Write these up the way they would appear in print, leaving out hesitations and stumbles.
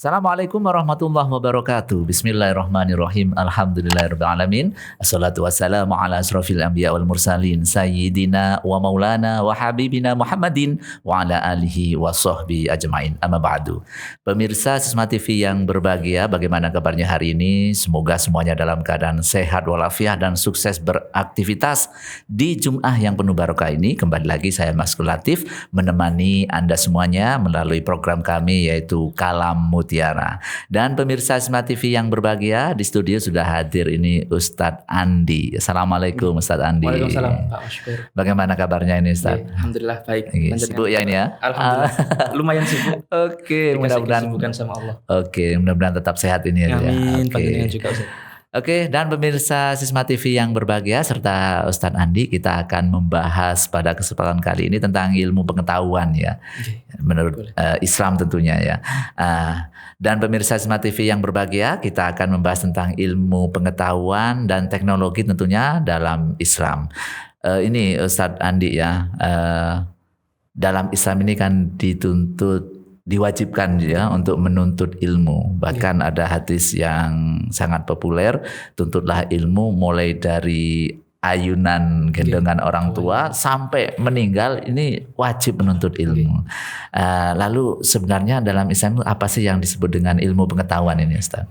Assalamualaikum warahmatullahi wabarakatuh. Bismillahirrahmanirrahim. Alhamdulillahirrahmanirrahim. Assalatu wassalamu ala asrafil anbiya wal mursalin. Sayyidina wa maulana wa habibina Muhammadin wa ala alihi wa sahbihi ajma'in. Amma ba'du. Pemirsa Sisma TV yang berbahagia, bagaimana kabarnya hari ini? Semoga semuanya dalam keadaan sehat walafiat dan sukses beraktivitas di Jum'ah yang penuh barokah ini. Kembali lagi saya Mas Latif menemani Anda semuanya melalui program kami yaitu Kalam Mutiara. Dan pemirsa Sisma TV yang berbahagia, di studio sudah hadir ini Ustadz Andi. Assalamualaikum Ustadz Andi. Waalaikumsalam Pak Maskur. Bagaimana kabarnya ini Ustadz? Alhamdulillah baik. Sibuk ya ini ya? Alhamdulillah. Lumayan sibuk. Oke, mudah-mudahan kesibukan sama Allah. Oke, mudah-mudahan tetap sehat ini ya. Amin. Oke. Juga Ustaz. Oke, dan pemirsa Sisma TV yang berbahagia serta Ustadz Andi, kita akan membahas pada kesempatan kali ini tentang ilmu pengetahuan ya, menurut Islam tentunya ya. Dan pemirsa Sisma TV yang berbahagia, kita akan membahas tentang ilmu pengetahuan dan teknologi tentunya dalam Islam. Ini Ustadz Andi ya, dalam Islam ini kan diwajibkan ya untuk menuntut ilmu. Bahkan ada hadis yang sangat populer, tuntutlah ilmu mulai dari ayunan gendongan orang tua sampai meninggal, ini wajib menuntut ilmu. Lalu sebenarnya dalam Islam apa sih yang disebut dengan ilmu pengetahuan ini Ustaz?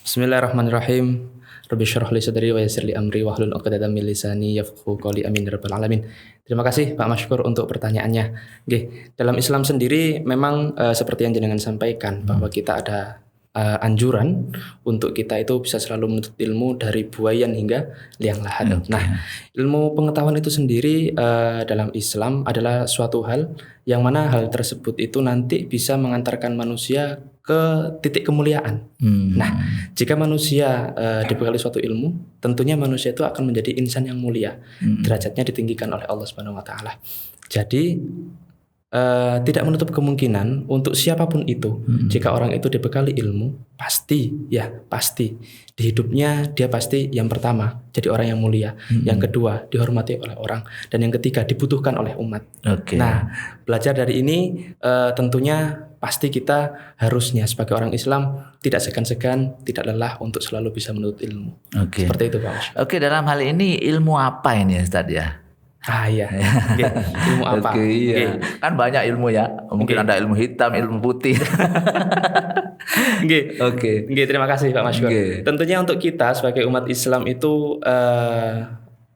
Bismillahirrahmanirrahim. Rabbi syrah li sadri wa yassir li amri wahlul 'uqdatam min lisani yafqahu qawli. Amin ya rabbal alamin. Terima kasih Pak Maskur untuk pertanyaannya. Dalam Islam sendiri memang seperti yang jenengan sampaikan bahwa kita ada anjuran untuk kita itu bisa selalu menuntut ilmu dari buayan hingga liang lahat. Nah, ilmu pengetahuan itu sendiri dalam Islam adalah suatu hal yang mana hal tersebut itu nanti bisa mengantarkan manusia ke titik kemuliaan. Nah, jika manusia dibekali suatu ilmu, tentunya manusia itu akan menjadi insan yang mulia. Derajatnya ditinggikan oleh Allah Subhanahu wa taala. Jadi tidak menutup kemungkinan untuk siapapun itu, jika orang itu dibekali ilmu, pasti di hidupnya dia pasti yang pertama jadi orang yang mulia, yang kedua dihormati oleh orang, dan yang ketiga dibutuhkan oleh umat. Nah, belajar dari ini tentunya pasti kita harusnya sebagai orang Islam tidak segan-segan, tidak lelah untuk selalu bisa menuntut ilmu. Seperti itu Pak Mas. Dalam hal ini ilmu apa ini Ustaz ya? Iya. Ilmu apa? Iya. Kan banyak ilmu ya. Mungkin ada ilmu hitam, ilmu putih. Terima kasih Pak Maskur. Tentunya untuk kita sebagai umat Islam itu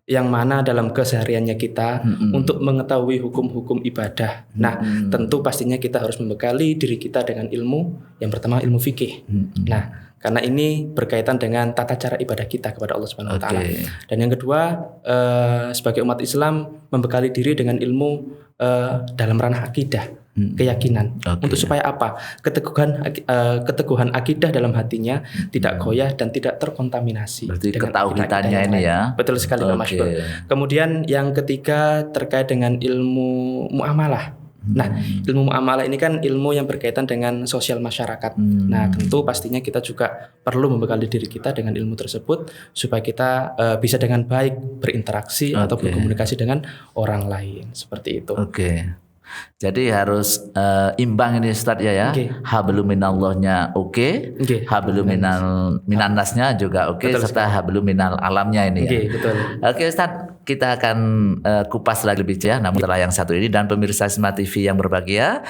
yang mana dalam kesehariannya kita untuk mengetahui hukum-hukum ibadah. Nah, tentu pastinya kita harus membekali diri kita dengan ilmu. Yang pertama ilmu fikih. Nah, karena ini berkaitan dengan tata cara ibadah kita kepada Allah Subhanahu wa taala. Dan yang kedua, sebagai umat Islam membekali diri dengan ilmu dalam ranah akidah, keyakinan. Untuk supaya apa? Keteguhan akidah dalam hatinya tidak goyah dan tidak terkontaminasi. Berarti ketauhidannya ini ya. Betul sekali Pak Maskur. Kemudian yang ketiga terkait dengan ilmu muamalah. Nah, ilmu muamalah ini kan ilmu yang berkaitan dengan sosial masyarakat. Nah, tentu pastinya kita juga perlu membekali diri kita dengan ilmu tersebut supaya kita bisa dengan baik berinteraksi atau berkomunikasi dengan orang lain. Seperti itu. Jadi harus imbang ini Ustaz ya. Hablum minallahnya hablum minannasnya juga serta hablum minal alamnya ini ya. Betul. Ustaz, kita akan kupas lagi lebih ya, namun setelah yang satu ini. Dan pemirsa Sisma TV yang berbahagia,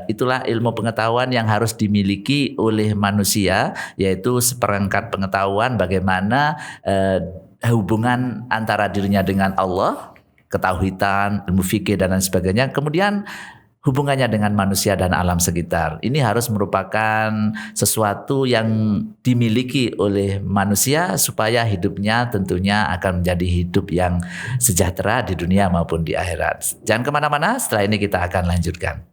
itulah ilmu pengetahuan yang harus dimiliki oleh manusia, yaitu seperangkat pengetahuan bagaimana hubungan antara dirinya dengan Allah, ketauhidan, ilmu fikih dan lain sebagainya. Kemudian hubungannya dengan manusia dan alam sekitar. Ini harus merupakan sesuatu yang dimiliki oleh manusia supaya hidupnya tentunya akan menjadi hidup yang sejahtera di dunia maupun di akhirat. Jangan kemana-mana, setelah ini kita akan lanjutkan.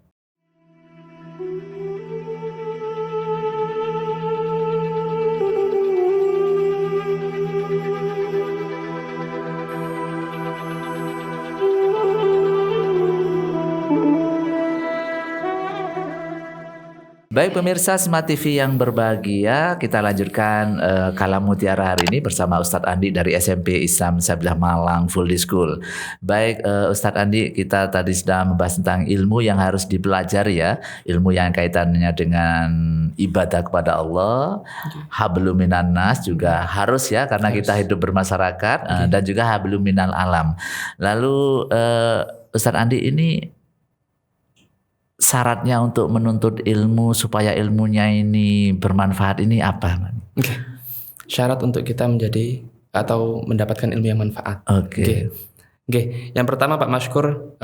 Baik pemirsa Smart TV yang berbahagia, kita lanjutkan Kalam Mutiara hari ini bersama Ustadz Andi dari SMP Islam Sabilah Malang Full Day School. Baik Ustadz Andi, kita tadi sudah membahas tentang ilmu yang harus dipelajari ya, ilmu yang kaitannya dengan ibadah kepada Allah, hablum minan nas juga harus ya, karena kita hidup bermasyarakat, dan juga hablum minal alam. Lalu Ustadz Andi, ini syaratnya untuk menuntut ilmu supaya ilmunya ini bermanfaat ini apa? Oke. Syarat untuk kita menjadi atau mendapatkan ilmu yang manfaat. Oke. Yang pertama Pak Maskur,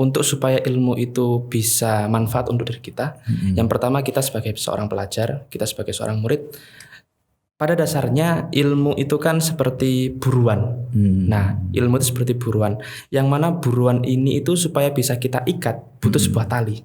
untuk supaya ilmu itu bisa manfaat untuk diri kita, yang pertama kita sebagai seorang pelajar, kita sebagai seorang murid, pada dasarnya ilmu itu kan seperti buruan. Nah, ilmu itu seperti buruan. Yang mana buruan ini itu supaya bisa kita ikat butuh sebuah tali.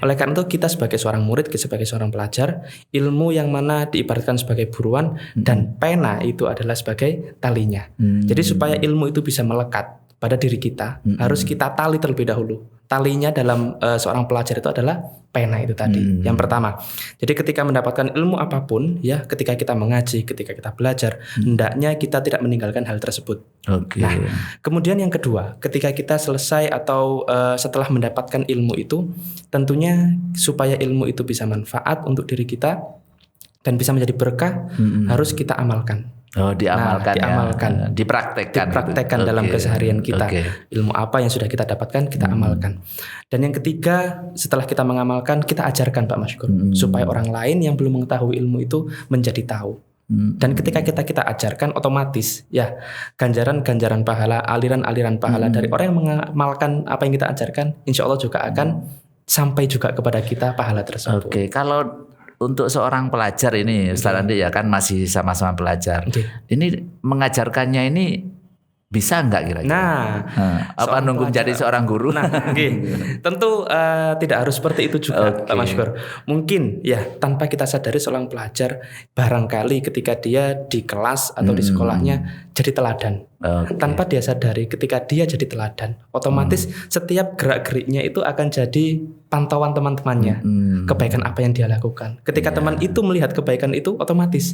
Oleh karena itu kita sebagai seorang murid, sebagai seorang pelajar, ilmu yang mana diibaratkan sebagai buruan dan pena itu adalah sebagai talinya. Jadi supaya ilmu itu bisa melekat pada diri kita, harus kita tali terlebih dahulu. Talinya dalam seorang pelajar itu adalah pena itu tadi. Yang pertama. Jadi ketika mendapatkan ilmu apapun ya, ketika kita mengaji, ketika kita belajar, hendaknya kita tidak meninggalkan hal tersebut. Nah, kemudian yang kedua, ketika kita selesai atau setelah mendapatkan ilmu itu, tentunya supaya ilmu itu bisa manfaat untuk diri kita dan bisa menjadi berkah, harus kita amalkan. Diamalkan, diamalkan, dipraktekkan gitu. Dalam keseharian kita. Ilmu apa yang sudah kita dapatkan kita amalkan. Dan yang ketiga, setelah kita mengamalkan, kita ajarkan Pak Maskur, supaya orang lain yang belum mengetahui ilmu itu menjadi tahu. Dan ketika kita ajarkan, otomatis ya ganjaran pahala, aliran pahala dari orang yang mengamalkan apa yang kita ajarkan, insya Allah juga akan sampai juga kepada kita pahala tersebut. Kalau untuk seorang pelajar ini, Ustaz Andi ya kan masih sama-sama pelajar. Ini mengajarkannya ini bisa nggak kira-kira? Apa nunggu menjadi seorang guru? Tentu tidak harus seperti itu juga, Pak Maskur. Mungkin ya tanpa kita sadari seorang pelajar barangkali ketika dia di kelas atau di sekolahnya jadi teladan. Tanpa dia sadari ketika dia jadi teladan, otomatis setiap gerak-geriknya itu akan jadi pantauan teman-temannya. Kebaikan apa yang dia lakukan. Ketika teman itu melihat kebaikan itu, otomatis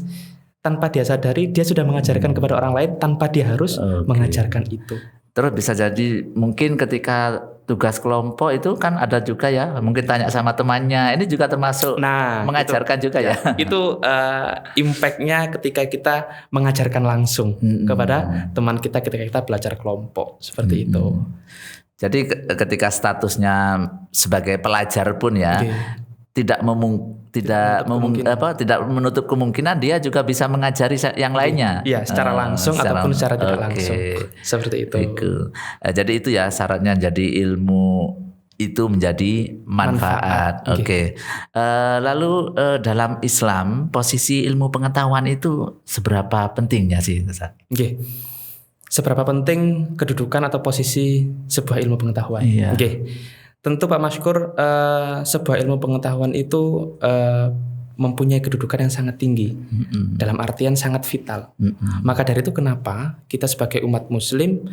tanpa dia sadari dia sudah mengajarkan kepada orang lain tanpa dia harus mengajarkan itu. Terus bisa jadi mungkin ketika tugas kelompok itu kan ada juga ya, mungkin tanya sama temannya, ini juga termasuk mengajarkan itu, juga ya. Itu impactnya ketika kita mengajarkan langsung kepada teman kita ketika kita belajar kelompok seperti itu. Jadi ketika statusnya sebagai pelajar pun ya tidak menutup kemungkinan dia juga bisa mengajari yang lainnya. Iya, secara langsung ataupun secara tidak langsung. Seperti itu. Jadi itu ya syaratnya, jadi ilmu itu menjadi manfaat. Lalu dalam Islam posisi ilmu pengetahuan itu seberapa pentingnya sih, Ustaz? Seberapa penting kedudukan atau posisi sebuah ilmu pengetahuan? Tentu Pak Maskur, sebuah ilmu pengetahuan itu mempunyai kedudukan yang sangat tinggi, dalam artian sangat vital. Maka dari itu kenapa kita sebagai umat muslim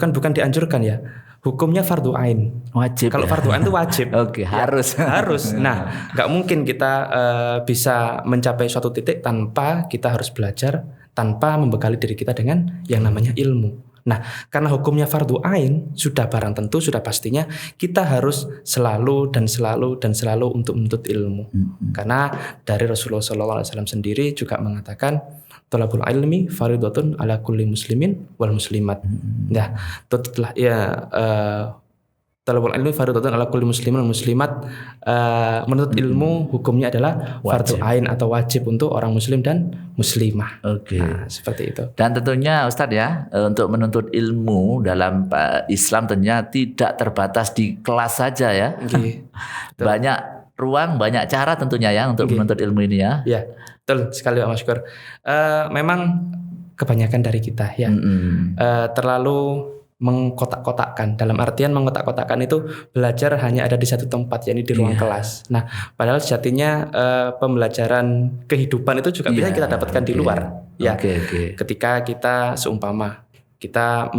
bukan dianjurkan ya, hukumnya fardu ain. Wajib. Kalau fardu ain itu wajib. Harus. Nah, nggak mungkin kita bisa mencapai suatu titik tanpa kita harus belajar, tanpa membekali diri kita dengan yang namanya ilmu. Nah, karena hukumnya fardu ain, sudah barang tentu, sudah pastinya kita harus selalu untuk menuntut ilmu. Karena dari Rasulullah SAW sendiri juga mengatakan, thalabul ilmi fardhatun ala kulli muslimin wal muslimat. Nah, tutlah talabul ilmi fardhatun ala kulli muslimin wal muslimat. Menuntut ilmu hukumnya adalah fardu ain atau wajib untuk orang muslim dan muslimah. Nah, seperti itu. Dan tentunya Ustadz ya, untuk menuntut ilmu dalam Islam tentunya tidak terbatas di kelas saja ya. Banyak ruang, banyak cara tentunya ya untuk menuntut ilmu ini ya. Ya, betul sekali Pak Maskur. Memang kebanyakan dari kita ya terlalu mengkotak-kotakkan. Dalam artian mengkotak-kotakkan itu belajar hanya ada di satu tempat, yakni di ruang kelas. Nah, padahal sejatinya pembelajaran kehidupan itu juga bisa kita dapatkan di luar. Ketika kita seumpama kita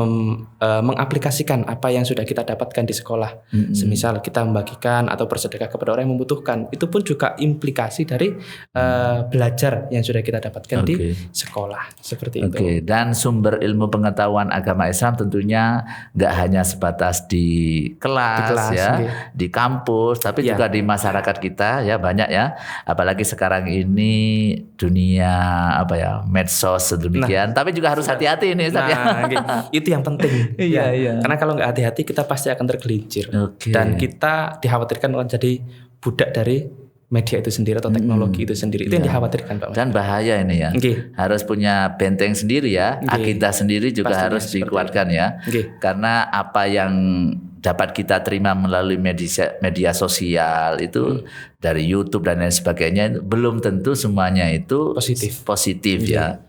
mengaplikasikan apa yang sudah kita dapatkan di sekolah. Semisal kita membagikan atau bersedekah kepada orang yang membutuhkan, itu pun juga implikasi dari belajar yang sudah kita dapatkan di sekolah, seperti itu. Dan sumber ilmu pengetahuan agama Islam tentunya nggak hanya sebatas di kelas ya, di kampus, tapi juga di masyarakat kita ya, banyak ya. Apalagi sekarang ini dunia medsos sedemikian, tapi juga harus hati-hati ini Ustaz ya. Itu yang penting. Karena kalau nggak hati-hati kita pasti akan tergelincir dan kita dikhawatirkan akan jadi budak dari media itu sendiri atau teknologi itu sendiri. Itu yang dikhawatirkan Pak. Dan bahaya ini ya. Harus punya benteng sendiri ya. Akidah sendiri juga pasti harus dikuatkan ya. Karena apa yang dapat kita terima melalui media sosial itu dari YouTube dan lain sebagainya, belum tentu semuanya itu positif ya.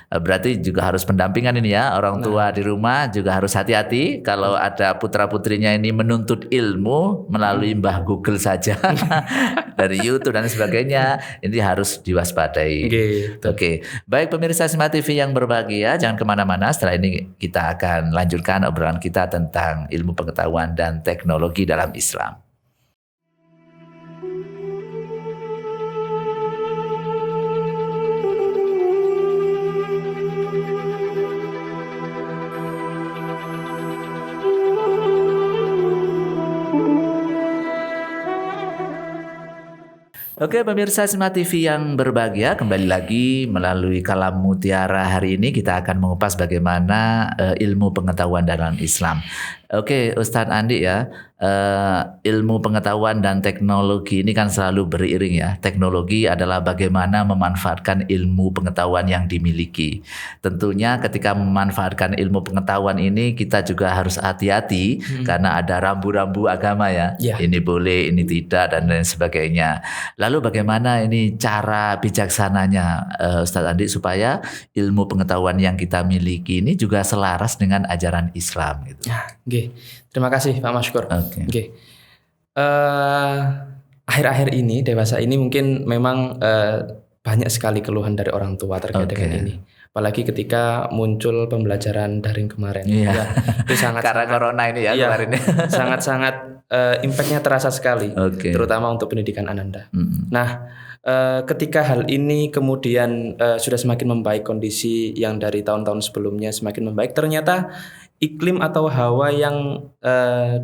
Berarti juga harus pendampingan ini ya. Orang tua di rumah juga harus hati-hati kalau ada putra-putrinya ini menuntut ilmu melalui Mbah Google saja dari YouTube dan sebagainya, ini harus diwaspadai. Baik pemirsa Smart TV yang berbahagia, jangan kemana-mana. Setelah ini kita akan lanjutkan obrolan kita tentang ilmu pengetahuan dan teknologi dalam Islam. Pemirsa Smart TV yang berbahagia, kembali lagi melalui Kalam Mutiara hari ini kita akan mengupas bagaimana ilmu pengetahuan dalam Islam. Ustadz Andi ya, ilmu pengetahuan dan teknologi ini kan selalu beriring ya. Teknologi adalah bagaimana memanfaatkan ilmu pengetahuan yang dimiliki. Tentunya ketika memanfaatkan ilmu pengetahuan ini kita juga harus hati-hati karena ada rambu-rambu agama ya. Ini boleh, ini tidak dan lain sebagainya. Lalu bagaimana ini cara bijaksananya Ustadz Andi supaya ilmu pengetahuan yang kita miliki ini juga selaras dengan ajaran Islam gitu. Terima kasih Pak Mashkur. Akhir-akhir ini, dewasa ini mungkin memang banyak sekali keluhan dari orang tua terkait dengan ini. Apalagi ketika muncul pembelajaran daring kemarin. Itu sangat karena corona ini ya kemarin. Sangat-sangat impactnya terasa sekali, terutama untuk pendidikan Ananda. Nah, ketika hal ini kemudian sudah semakin membaik kondisi yang dari tahun-tahun sebelumnya semakin membaik, ternyata iklim atau hawa yang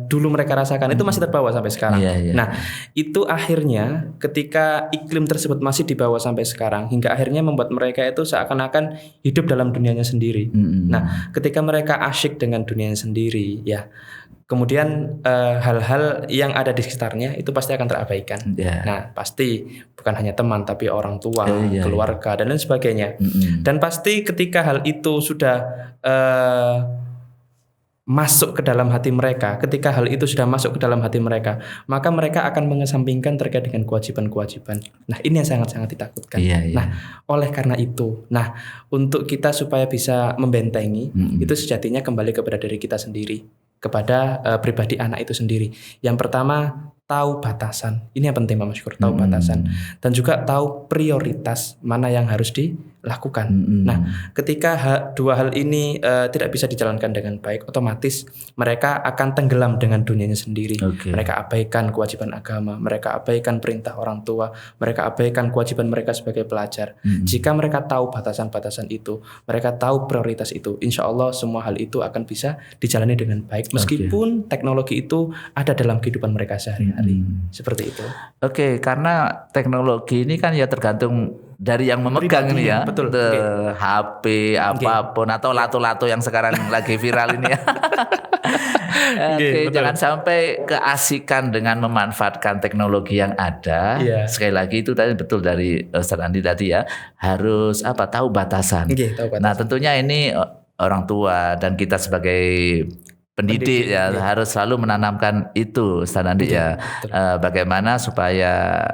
dulu mereka rasakan itu masih terbawa sampai sekarang. Nah, itu akhirnya ketika iklim tersebut masih dibawa sampai sekarang, hingga akhirnya membuat mereka itu seakan-akan hidup dalam dunianya sendiri. Nah, ketika mereka asyik dengan dunianya sendiri, ya, kemudian hal-hal yang ada di sekitarnya itu pasti akan terabaikan. Nah, pasti bukan hanya teman tapi orang tua, keluarga dan lain sebagainya. Dan pasti ketika hal itu sudah masuk ke dalam hati mereka, ketika hal itu sudah masuk ke dalam hati mereka, maka mereka akan mengesampingkan terkait dengan kewajiban-kewajiban. Nah, ini yang sangat-sangat ditakutkan. Nah, oleh karena itu, untuk kita supaya bisa membentengi, itu sejatinya kembali kepada diri kita sendiri, kepada pribadi anak itu sendiri. Yang pertama, tahu batasan. Ini yang penting Pak Mashkur, tahu batasan. Dan juga tahu prioritas mana yang harus dilakukan. Nah, ketika dua hal ini tidak bisa dijalankan dengan baik, otomatis mereka akan tenggelam dengan dunianya sendiri. Mereka abaikan kewajiban agama, mereka abaikan perintah orang tua, mereka abaikan kewajiban mereka sebagai pelajar. Jika mereka tahu batasan-batasan itu, mereka tahu prioritas itu, insya Allah semua hal itu akan bisa dijalani dengan baik. Meskipun teknologi itu ada dalam kehidupan mereka sehari-hari. Seperti itu. Karena teknologi ini kan ya tergantung dari yang memegang ini ya. Betul. HP apapun atau lato-lato yang sekarang lagi viral ini ya. Jangan sampai keasikan dengan memanfaatkan teknologi yang ada. Sekali lagi itu tadi betul dari Ustadz Andi tadi ya, harus tahu batasan. Tahu batasan. Nah, tentunya ini orang tua dan kita sebagai pendidik ya harus selalu menanamkan itu Ustadz Andi ya. Bagaimana supaya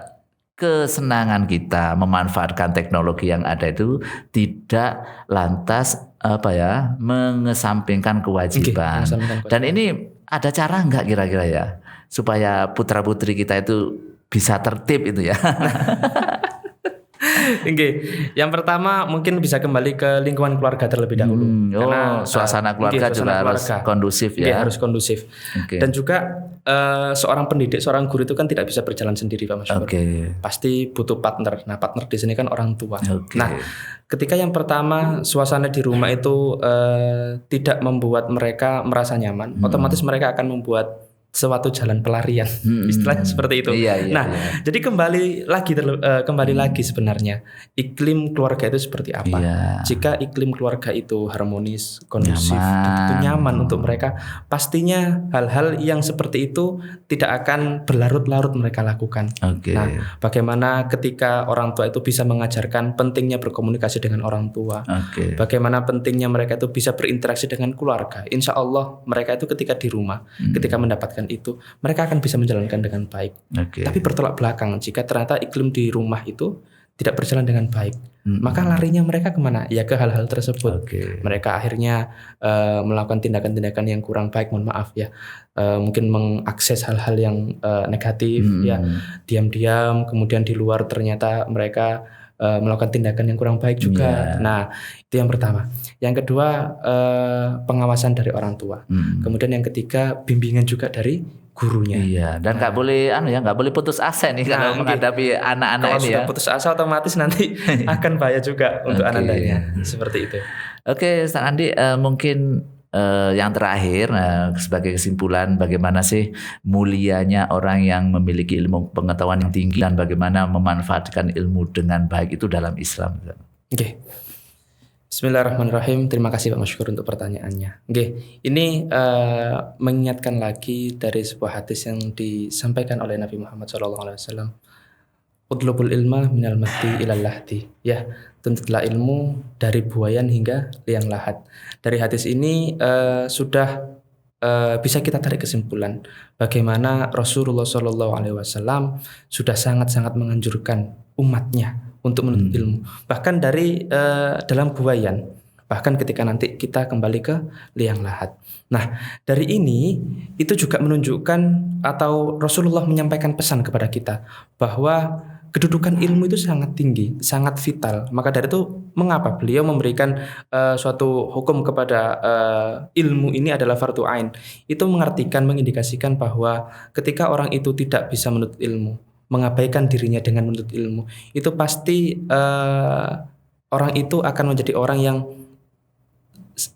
kesenangan kita memanfaatkan teknologi yang ada itu tidak lantas mengesampingkan kewajiban. Dan ini ada cara enggak kira-kira ya supaya putra-putri kita itu bisa tertib itu ya? Oke, yang pertama mungkin bisa kembali ke lingkungan keluarga terlebih dahulu. Karena suasana keluarga juga harus kondusif ya. Harus kondusif. Dan juga seorang pendidik, seorang guru itu kan tidak bisa berjalan sendiri Pak Maskur. Pasti butuh partner. Nah, partner di sini kan orang tua. Nah, ketika yang pertama suasana di rumah itu tidak membuat mereka merasa nyaman, otomatis mereka akan membuat suatu jalan pelarian, istilahnya seperti itu. Jadi kembali lagi sebenarnya iklim keluarga itu seperti apa? Jika iklim keluarga itu harmonis, kondusif, nyaman untuk mereka, pastinya hal-hal yang seperti itu tidak akan berlarut-larut mereka lakukan. Nah, bagaimana ketika orang tua itu bisa mengajarkan pentingnya berkomunikasi dengan orang tua, bagaimana pentingnya mereka itu bisa berinteraksi dengan keluarga. Insya Allah mereka itu ketika di rumah, ketika mendapatkan itu mereka akan bisa menjalankan dengan baik. Tapi bertolak belakang jika ternyata iklim di rumah itu tidak berjalan dengan baik, maka larinya mereka kemana? Ya ke hal-hal tersebut. Mereka akhirnya melakukan tindakan-tindakan yang kurang baik, mohon maaf ya, mungkin mengakses hal-hal yang negatif, ya diam-diam, kemudian di luar ternyata mereka melakukan tindakan yang kurang baik juga. Nah, itu yang pertama. Yang kedua, pengawasan dari orang tua. Kemudian yang ketiga, bimbingan juga dari gurunya. Dan nggak boleh nggak boleh putus asa nih kalau menghadapi anak-anak ini. Kalau sudah putus asa otomatis nanti akan bahaya juga untuk anak-anaknya. Seperti itu. Oke, Ustaz Andi, mungkin yang terakhir, sebagai kesimpulan, bagaimana sih mulianya orang yang memiliki ilmu pengetahuan yang tinggi dan bagaimana memanfaatkan ilmu dengan baik itu dalam Islam? Bismillahirrahmanirrahim. Terima kasih Pak Maskur untuk pertanyaannya. Ini mengingatkan lagi dari sebuah hadis yang disampaikan oleh Nabi Muhammad SAW. Utlubul ilma minal mahdi ilal lahdi. Ya, tuntutlah ilmu dari buayan hingga liang lahat. Dari hadis ini sudah bisa kita tarik kesimpulan bagaimana Rasulullah SAW sudah sangat-sangat menganjurkan umatnya untuk menuntut ilmu. Bahkan dari dalam buayan, bahkan ketika nanti kita kembali ke liang lahat. Nah, dari ini itu juga menunjukkan atau Rasulullah menyampaikan pesan kepada kita bahwa kedudukan ilmu itu sangat tinggi, sangat vital. Maka dari itu mengapa beliau memberikan suatu hukum kepada ilmu ini adalah fardhu ain. Itu mengartikan, mengindikasikan bahwa ketika orang itu tidak bisa menuntut ilmu, mengabaikan dirinya dengan menuntut ilmu, itu pasti orang itu akan menjadi orang yang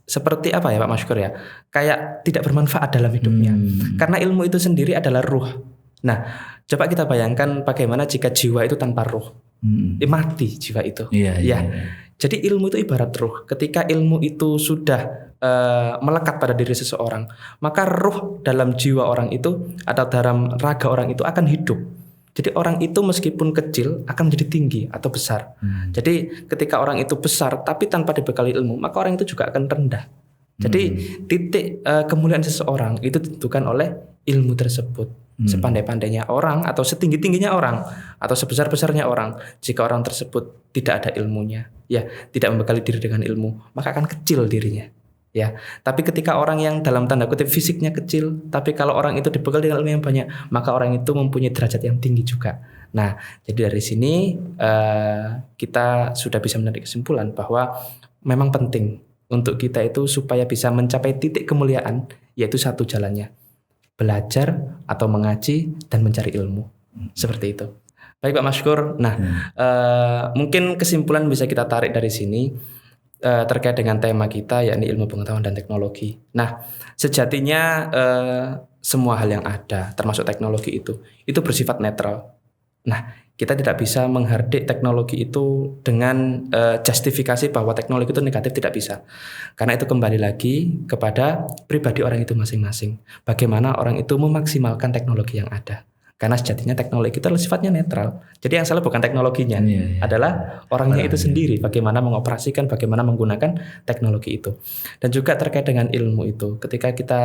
seperti apa ya Pak Maskur ya? Kayak tidak bermanfaat dalam hidupnya. Karena ilmu itu sendiri adalah ruh. Nah, coba kita bayangkan bagaimana jika jiwa itu tanpa ruh, mati jiwa itu. Jadi ilmu itu ibarat ruh. Ketika ilmu itu sudah melekat pada diri seseorang, maka ruh dalam jiwa orang itu atau dalam raga orang itu akan hidup. Jadi orang itu meskipun kecil akan menjadi tinggi atau besar. Jadi ketika orang itu besar tapi tanpa dibekali ilmu, maka orang itu juga akan rendah. Jadi titik kemuliaan seseorang itu ditentukan oleh ilmu tersebut. Sepandai-pandainya orang atau setinggi-tingginya orang atau sebesar-besarnya orang, jika orang tersebut tidak ada ilmunya, ya tidak membekali diri dengan ilmu, maka akan kecil dirinya. Ya, tapi ketika orang yang dalam tanda kutip fisiknya kecil, tapi kalau orang itu dibekali dengan ilmu yang banyak, maka orang itu mempunyai derajat yang tinggi juga. Nah, jadi dari sini kita sudah bisa menarik kesimpulan bahwa memang penting untuk kita itu supaya bisa mencapai titik kemuliaan, yaitu satu jalannya, belajar atau mengaji dan mencari ilmu. Seperti itu. Baik Pak Maskur. Nah, mungkin kesimpulan bisa kita tarik dari sini terkait dengan tema kita, yakni ilmu pengetahuan dan teknologi. Nah, sejatinya semua hal yang ada, termasuk teknologi itu bersifat netral. Nah, kita tidak bisa menghardik teknologi itu dengan justifikasi bahwa teknologi itu negatif, tidak bisa. Karena itu kembali lagi kepada pribadi orang itu masing-masing. Bagaimana orang itu memaksimalkan teknologi yang ada. Karena sejatinya teknologi itu sifatnya netral. Jadi yang salah bukan teknologinya, adalah orangnya itu sendiri. Bagaimana mengoperasikan, bagaimana menggunakan teknologi itu. Dan juga terkait dengan ilmu itu. Ketika kita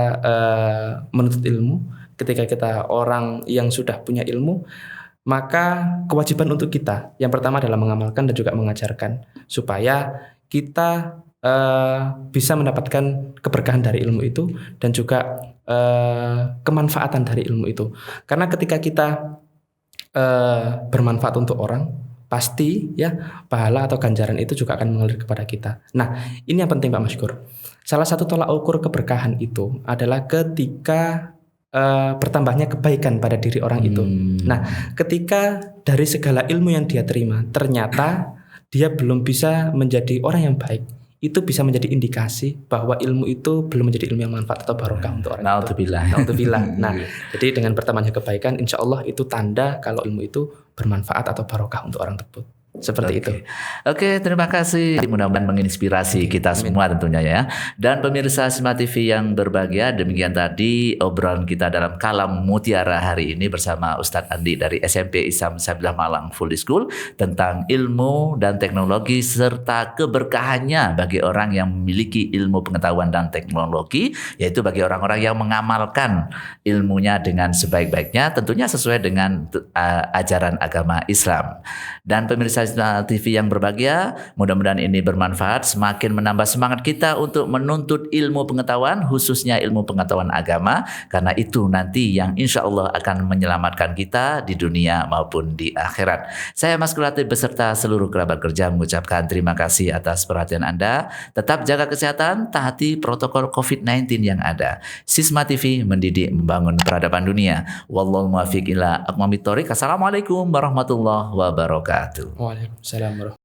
menuntut ilmu, ketika kita orang yang sudah punya ilmu, maka kewajiban untuk kita yang pertama adalah mengamalkan dan juga mengajarkan supaya kita bisa mendapatkan keberkahan dari ilmu itu dan juga kemanfaatan dari ilmu itu. Karena ketika kita bermanfaat untuk orang, pasti ya pahala atau ganjaran itu juga akan mengalir kepada kita. Nah, ini yang penting Pak Maskur. Salah satu tolak ukur keberkahan itu adalah ketika bertambahnya kebaikan pada diri orang itu. Nah, ketika dari segala ilmu yang dia terima, ternyata dia belum bisa menjadi orang yang baik, itu bisa menjadi indikasi bahwa ilmu itu belum menjadi ilmu yang manfaat atau barokah untuk orang itu. Naudzubillah. Nah, jadi dengan bertambahnya kebaikan, insya Allah itu tanda kalau ilmu itu bermanfaat atau barokah untuk orang tersebut. Seperti itu. Oke, terima kasih. Mudah-mudahan menginspirasi kita semua tentunya ya. Dan pemirsa Hikmah TV yang berbahagia, demikian tadi obrolan kita dalam Kalam Mutiara hari ini bersama Ustadz Andi dari SMP Islam Sabilah Malang Full School tentang ilmu dan teknologi serta keberkahannya bagi orang yang memiliki ilmu pengetahuan dan teknologi, yaitu bagi orang-orang yang mengamalkan ilmunya dengan sebaik-baiknya, tentunya sesuai dengan ajaran agama Islam. Dan pemirsa TV yang berbahagia, mudah-mudahan ini bermanfaat, semakin menambah semangat kita untuk menuntut ilmu pengetahuan, khususnya ilmu pengetahuan agama, karena itu nanti yang insya Allah akan menyelamatkan kita di dunia maupun di akhirat. Saya Mas Latif beserta seluruh kerabat kerja mengucapkan terima kasih atas perhatian Anda. Tetap jaga kesehatan, taati protokol COVID-19 yang ada. Hikmah TV mendidik membangun peradaban dunia. Wallahu muwaffiq ila aqwamit thoriq. Assalamualaikum warahmatullahi wabarakatuh. Waalaikumsalam warahmatullahi wabarakatuh.